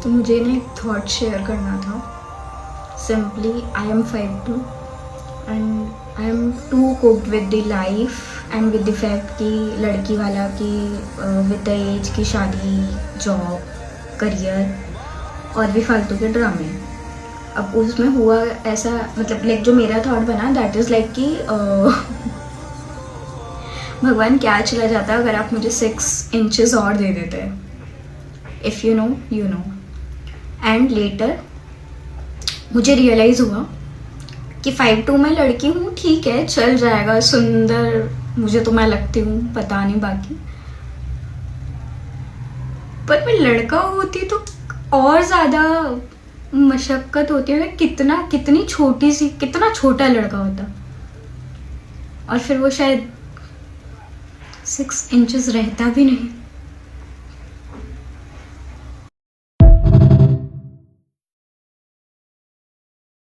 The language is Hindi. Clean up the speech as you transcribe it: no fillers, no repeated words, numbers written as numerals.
तो मुझे ना एक थॉट शेयर करना था. Simply I am 5'2" and I am too cooked with the life and with the fact कि लड़की वाला कि विद द एज की शादी, जॉब, करियर और भी फालतू के ड्रामे. अब उसमें हुआ ऐसा, मतलब लाइक जो मेरा थॉट बना दैट इज़ लाइक कि भगवान क्या चला जाता अगर आप मुझे 6 इंचेस और दे देते. If you know you know. And later मुझे रियलाइज़ हुआ कि 5'2" में लड़की हूँ, ठीक है, चल जाएगा, सुंदर मुझे तो मैं लगती हूँ, पता नहीं बाकी. पर मैं लड़का होती तो और ज़्यादा मशक्क़त होती है. कितनी छोटी सी, कितना छोटा लड़का होता, और फिर वो शायद 6 इंचेस रहता भी नहीं.